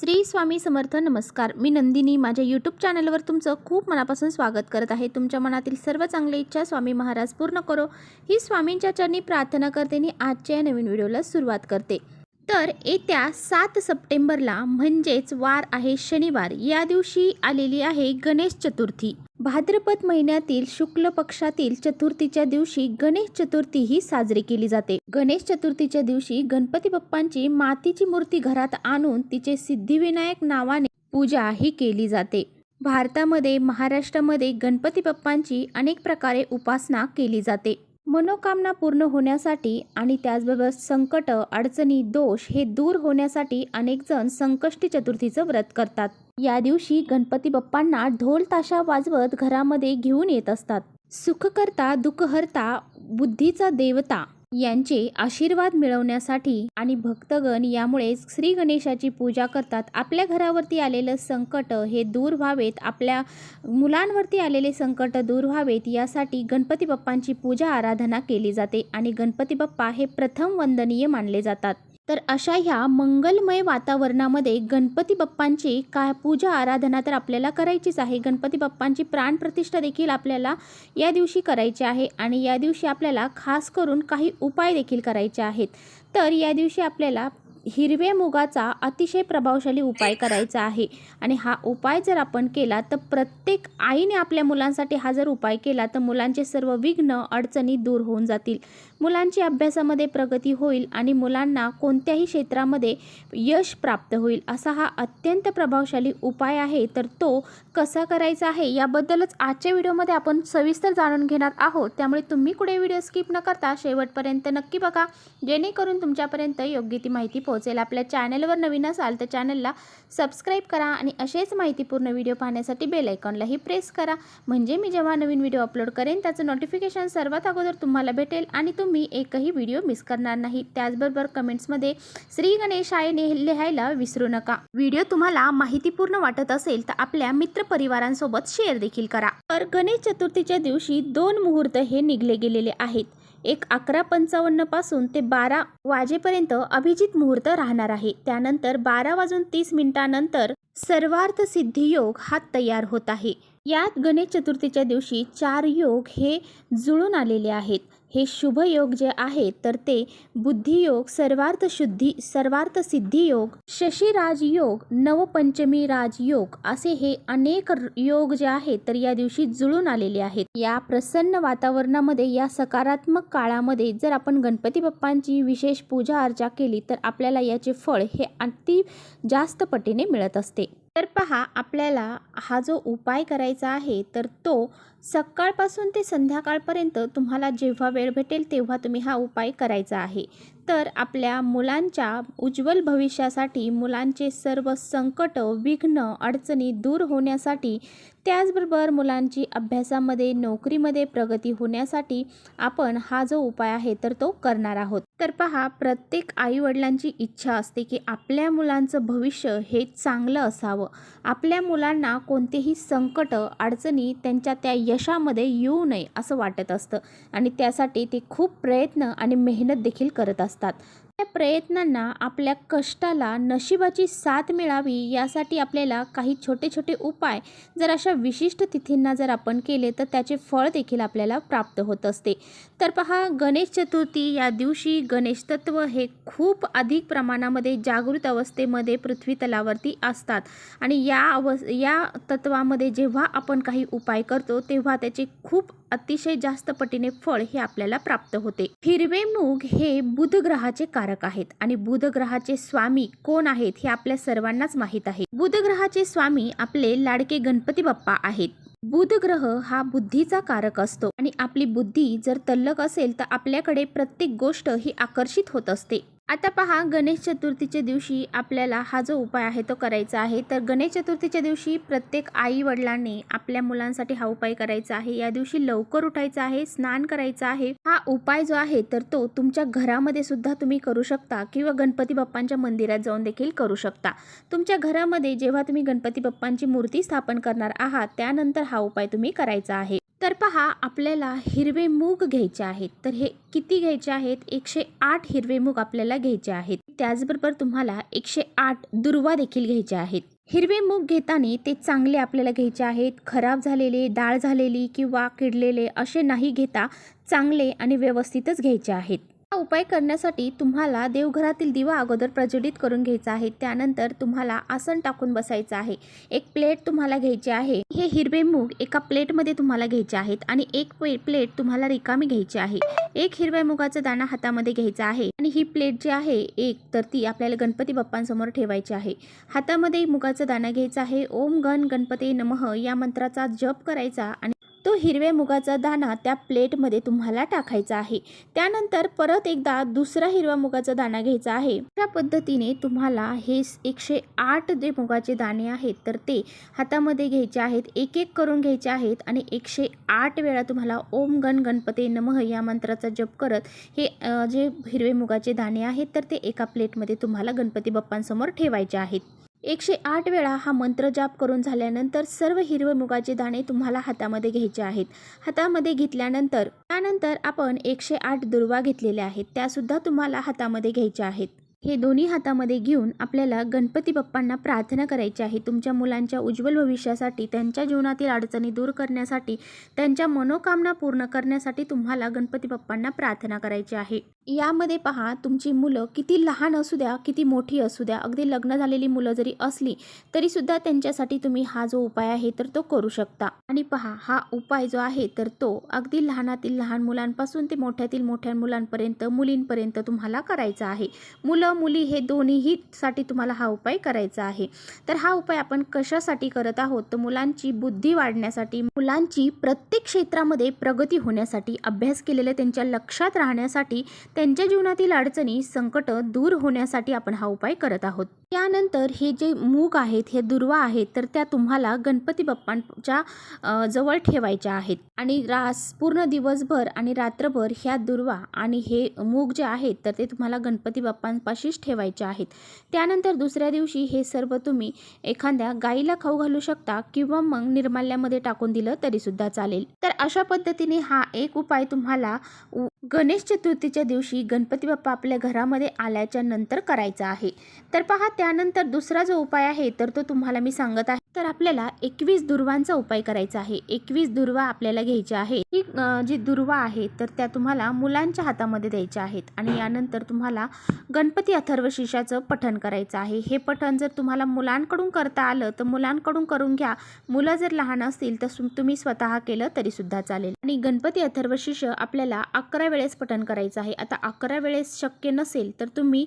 श्री स्वामी समर्थ. नमस्कार, मी नंदिनी. माझ्या यूट्यूब चॅनलवर तुमचं खूप मनापासून स्वागत करत आहे. तुमच्या मनातील सर्व चांगली इच्छा स्वामी महाराज पूर्ण करो ही स्वामींच्या चरणी प्रार्थना करते आणि आजच्या या नवीन व्हिडिओला सुरुवात करते. तर येत्या 7 सप्टेंबरला म्हणजेच वार आहे शनिवार, या दिवशी आलेली आहे गणेश चतुर्थी. भाद्रपद महिन्यातील शुक्ल पक्षातील चतुर्थीच्या दिवशी गणेश चतुर्थी ही साजरी केली जाते. गणेश चतुर्थीच्या दिवशी गणपती बाप्पांची मातीची मूर्ती घरात आणून तिचे सिद्धिविनायक नावाने पूजा ही केली जाते. भारतामध्ये महाराष्ट्रामध्ये गणपती बाप्पांची अनेक प्रकारे उपासना केली जाते. मनोकामना पूर्ण होण्यासाठी आणि त्याचबरोबर संकट, अडचणी, दोष हे दूर होण्यासाठी अनेक जण संकष्टी चतुर्थीचं व्रत करतात. या दिवशी गणपती बाप्पांना ढोल ताशा वाजवत घरामध्ये घेऊन येत असतात. सुखकर्ता, दुःखहर्ता, बुद्धीचा देवता यांचे आशीर्वाद मिळवण्यासाठी आणि भक्तगण यामुळे श्री गणेशाची पूजा करतात. आपल्या घरावरती आलेलं संकट हे दूर व्हावेत, आपल्या मुलांवरती आलेले संकट दूर व्हावेत यासाठी गणपती बाप्पांची पूजा आराधना केली जाते आणि गणपती बाप्पा हे प्रथम वंदनीय मानले जातात. तर अशा ह्या मंगलमय वातावरणामध्ये गणपती बाप्पांची पूजा आराधना तर आपल्याला करायचीच आहे. गणपती बाप्पांची प्राणप्रतिष्ठा देखील आपल्याला या दिवशी करायची आहे आणि या दिवशी आपल्याला खास करून काही उपाय देखील करायचे आहेत. तर या दिवशी आपल्याला हिरव्या मुगाचा अतिशय प्रभावशाली उपाय करायचा आहे आणि हा उपाय जर आपण केला तर प्रत्येक आईने आपल्या मुलांसाठी हा जर उपाय केला तर मुलांचे सर्व विघ्न, अडचणी दूर होऊन जातील. मुलांची अभ्यासामध्ये प्रगती होईल आणि मुलांना कोणत्याही क्षेत्रामध्ये यश प्राप्त होईल. असा हा अत्यंत प्रभावशाली उपाय आहे. तर तो कसा करायचा आहे याबद्दलच आजच्या व्हिडिओमध्ये आपण सविस्तर जाणून घेणार आहोत. त्यामुळे तुम्ही कुठे व्हिडिओ स्किप न करता शेवटपर्यंत नक्की बघा, जेणेकरून तुमच्यापर्यंत योग्य ती माहिती पोहोचेल. आपल्या चॅनलवर नवीन असाल तर चॅनलला सबस्क्राईब करा आणि असेच माहितीपूर्ण व्हिडिओ पाहण्यासाठी बेल आयकॉनलाही प्रेस करा, म्हणजे मी जेव्हा नवीन व्हिडिओ अपलोड करेन त्याचं नोटिफिकेशन सर्वात अगोदर तुम्हाला भेटेल आणि तुम्ही एकही व्हिडिओ मिस करणार नाही. त्याचबरोबर कमेंट्समध्ये श्री गणेशाय लिहायला विसरू नका. व्हिडिओ तुम्हाला माहितीपूर्ण वाटत असेल तर आपल्या मित्रपरिवारांसोबत शेअर देखील करा. तर गणेश चतुर्थीच्या दिवशी 2 मुहूर्त हे निघले गेलेले आहेत. एक 11:55 पासून ते 12 वाजेपर्यंत अभिजित मुहूर्त राहणार आहे. त्यानंतर 12:30 नंतर सर्वार्थ सिद्धी योग हा तयार होत आहे. यात गणेश चतुर्थीच्या दिवशी 4 योग हे जुळून आलेले आहेत. हे शुभ योग जे आहेत तर ते बुद्धियोग, सर्वार्थ सिद्धी योग, शशीराज योग, नवपंचमी राज योग असे हे अनेक योग जे आहेत तर या दिवशी जुळून आलेले आहेत. या प्रसन्न वातावरणामध्ये, या सकारात्मक काळामध्ये जर आपण गणपती बाप्पांची विशेष पूजा अर्चा केली तर आपल्याला याचे फळ हे अति जास्त पटीने मिळत असते. तर पहा, आपल्याला हा जो उपाय करायचा आहे तर तो सकाळपासून ते संध्याकाळपर्यंत तुम्हाला जेव्हा वेळ भेटेल तेव्हा तुम्ही हा उपाय करायचा आहे. तर आपल्या मुलांच्या उज्ज्वल भविष्यासाठी, मुलांचे सर्व संकट, विघ्न, अडचणी दूर होण्यासाठी, त्याचबरोबर मुलांची अभ्यासामध्ये, नोकरीमध्ये प्रगती होण्यासाठी आपण हा जो उपाय आहे तर तो करणार आहोत. तर पहा, प्रत्येक आईवडिलांची इच्छा असते की आपल्या मुलांचं भविष्य हे चांगलं असावं, आपल्या मुलांना कोणतेही संकट, अडचणी त्यांच्या त्या यशामध्ये येऊ नये असं वाटत असतं आणि त्यासाठी ते खूप प्रयत्न आणि मेहनत देखील करत असतात. त्या प्रयत्नांना, आपल्या कष्टाला नशिबाची साथ मिळावी यासाठी आपल्याला काही छोटे छोटे उपाय जर अशा विशिष्ट तिथींना जर आपण केले तर त्याचे फळ देखील आपल्याला प्राप्त होत असते. तर पहा, गणेश चतुर्थी या दिवशी गणेश तत्व हे खूप अधिक प्रमाणामध्ये जागृत अवस्थेमध्ये पृथ्वी तलावरती असतात आणि या तत्वामध्ये जेव्हा आपण काही उपाय करतो तेव्हा त्याचे खूप अतिशय जास्त पटीने फळ हे आपल्याला प्राप्त होते. हिरवे मूग हे बुध ग्रहाचे कारक आहेत आणि बुध ग्रहाचे स्वामी कोण आहेत हे आपल्या सर्वांनाच माहीत आहे. बुध ग्रहाचे स्वामी आपले लाडके गणपती बाप्पा आहेत. बुध ग्रह हा बुद्धीचा कारक असतो आणि आपली बुद्धी जर तल्लख असेल तर आपल्याकडे प्रत्येक गोष्ट ही आकर्षित होत असते. आता पहा, गणेश चतुर्थीच्या दिवशी आपल्याला हा जो उपाय आहे तो करायचा आहे. तर गणेश चतुर्थीच्या दिवशी प्रत्येक आई वडिलांनी आपल्या मुलांसाठी हा उपाय करायचा आहे. या दिवशी लवकर उठायचं आहे, स्नान करायचं आहे. हा उपाय जो आहे तर तो तुमच्या घरामध्ये सुद्धा तुम्ही करू शकता किंवा गणपती बाप्पांच्या मंदिरात जाऊन देखील करू शकता. तुमच्या घरामध्ये जेव्हा तुम्ही गणपती बाप्पांची मूर्ती स्थापन करणार आहात त्यानंतर हा उपाय तुम्ही करायचा आहे. तर पहा, आपल्याला हिरवे मूग घ्यायचे आहेत. तर हे किती घ्यायचे आहेत? 108 हिरवे मूग आपल्याला घ्यायचे आहेत. त्याचबरोबर तुम्हाला 108 दुर्वा देखील घ्यायचे आहेत. हिरवे मूग घेताना ते चांगले आपल्याला घ्यायचे आहेत. खराब झालेले, डाळ झालेली किंवा किडलेले असे नाही घेता चांगले आणि व्यवस्थितच घ्यायचे आहेत. हा उपाय करण्यासाठी तुम्हाला देवघरातील दिवा अगोदर प्रज्वलित करून घ्यायचा आहे. त्यानंतर तुम्हाला आसन टाकून बसायचं आहे. एक प्लेट तुम्हाला घ्यायची आहे. हे हिरवे मूग एका प्लेटमध्ये तुम्हाला घ्यायचे आहेत आणि एक प्लेट तुम्हाला रिकामी घ्यायची आहे. एक हिरव्या मुगाचा दाणा हातामध्ये घ्यायचा आहे आणि ही प्लेट जी आहे एक, तर ती आपल्याला गणपती बाप्पांसमोर ठेवायची आहे. हातामध्ये मुगाचा दाणा घ्यायचा आहे. ओम गण गणपती नमः या मंत्राचा जप करायचा आणि तो हिरव्या मुगाचा दाणा त्या प्लेटमध्ये तुम्हाला टाकायचा आहे. त्यानंतर परत एकदा दुसरा हिरवा मुगाचा दाणा घ्यायचा आहे. त्या पद्धतीने तुम्हाला हे 108 जे मुगाचे दाणे आहेत तर ते हातामध्ये घ्यायचे आहेत. एक एक करून घ्यायचे आहेत आणि 108 वेळा तुम्हाला ओम गण गणपती नमः या मंत्राचा जप करत हे जे हिरवे मुगाचे दाणे आहेत तर ते एका प्लेटमध्ये तुम्हाला गणपती बाप्पांसमोर ठेवायचे आहेत. 108 वेळा हा मंत्र जाप करून झाल्यानंतर सर्व हिरवे मुगाचे दाणे तुम्हाला हातामध्ये घ्यायचे आहेत. हातामध्ये घेतल्यानंतर त्यानंतर आपण 108 दुर्वा घेतलेल्या आहेत त्यासुद्धा तुम्हाला हातामध्ये घ्यायच्या आहेत. हे दोन्ही हातामध्ये घेऊन आपल्याला गणपती बाप्पांना प्रार्थना करायची आहे. तुमच्या मुलांच्या उज्ज्वल भविष्यासाठी, त्यांच्या जीवनातील अडचणी दूर करण्यासाठी, त्यांच्या मनोकामना पूर्ण करण्यासाठी तुम्हाला गणपती बाप्पांना प्रार्थना करायची आहे. यामध्ये पहा, तुमची मुलं किती लहान असू द्या, किती मोठी असू द्या, अगदी लग्न झालेली मुलं जरी असली तरीसुद्धा त्यांच्यासाठी तुम्ही हा जो उपाय आहे तर तो करू शकता. आणि पहा, हा उपाय जो आहे तर तो अगदी लहानातील लहान मुलांपासून ते मोठ्यातील मोठ्या मुलांपर्यंत, मुलींपर्यंत तुम्हाला करायचा आहे. मुलं मुली हे दोन्हीही साठी तुम्हाला हा उपाय करायचा आहे. तर हा उपाय आपण कशासाठी करत आहोत? तर मुलांची बुद्धी वाढण्यासाठी, मुलांची प्रत्येक क्षेत्रामध्ये प्रगती होण्यासाठी, अभ्यास केलेलं त्यांच्या लक्षात राहण्यासाठी, त्यांच्या जीवनातील अडचणी, संकट दूर होण्यासाठी आपण हा उपाय करत आहोत. त्यानंतर हे जे मूग आहेत, हे दुर्वा आहेत तर त्या तुम्हाला गणपती बाप्पांच्या जवळ ठेवायच्या आहेत आणि पूर्ण दिवसभर आणि रात्रभर ह्या दुर्वा आणि हे मूग जे आहेत तर ते तुम्हाला गणपती बाप्पांपाशीच ठेवायचे आहेत. त्यानंतर दुसऱ्या दिवशी हे सर्व तुम्ही एखाद्या गाईला खाऊ घालू शकता किंवा मग निर्माल्यामध्ये टाकून दिलं तरी सुद्धा चालेल. तर अशा पद्धतीने हा एक उपाय तुम्हाला गणेश चतुर्थीच्या दिवशी गणपती बाप्पा आपल्या घरामध्ये आल्याच्या नंतर करायचा आहे. तर पहा, त्यानंतर दुसरा जो उपाय आहे तर तो तुम्हाला मी सांगत आहे. तर आपल्याला 21 दुर्वांचा उपाय करायचा आहे. 21 दुर्वा आपल्याला घ्यायच्या आहे. ही जी दुर्वा आहे तर त्या तुम्हाला मुलांच्या हातामध्ये द्यायच्या आहेत आणि यानंतर तुम्हाला गणपती अथर्वशीर्षाचं पठण करायचं आहे. हे पठण जर तुम्हाला मुलांकडून करता आलं तर मुलांकडून करून घ्या. मुलं जर लहान असतील तर तुम्ही स्वतः केलं तरी सुद्धा चालेल. आणि गणपती अथर्वशीर्ष आपल्याला 11 वेळेस पठण करायचं आहे. आता 11 वेळेस शक्य नसेल तर तुम्ही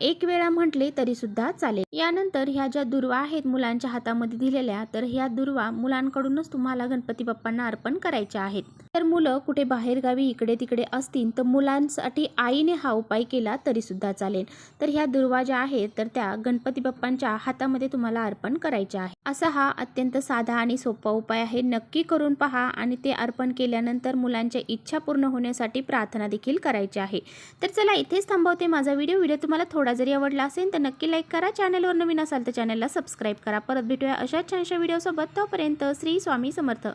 एक वेळा म्हटले तरी सुद्धा चालेल. यानंतर ह्या ज्या दुर्वा आहेत मुलांच्या हातामध्ये दिलेल्या तर ह्या दुर्वा मुलांकडूनच तुम्हाला गणपती बाप्पांना अर्पण करायच्या आहेत. तर मुलं कुठे बाहेरगावी इकडे तिकडे असतील तर मुलांसाठी आईने हा उपाय केला तरी सुद्धा चालेल. तर ह्या दुर्वा ज्या आहेत तर त्या गणपती बाप्पांच्या हातामध्ये तुम्हाला अर्पण करायच्या आहे. असा हा अत्यंत साधा आणि सोपा उपाय आहे. नक्की करून पहा आणि ते अर्पण केल्यानंतर मुलांच्या इच्छा पूर्ण होण्यासाठी प्रार्थना देखील करायची आहे. तर चला, इथेच थांबवते माझा व्हिडिओ तुम्हाला थोडा जरी आवडला असेल तर नक्की लाईक करा. चॅनलवर नवीन असाल तर चॅनलला सबस्क्राईब करा. परत भेटूया अशाच छानशा व्हिडिओसोबत. तोपर्यंत श्री स्वामी समर्थ.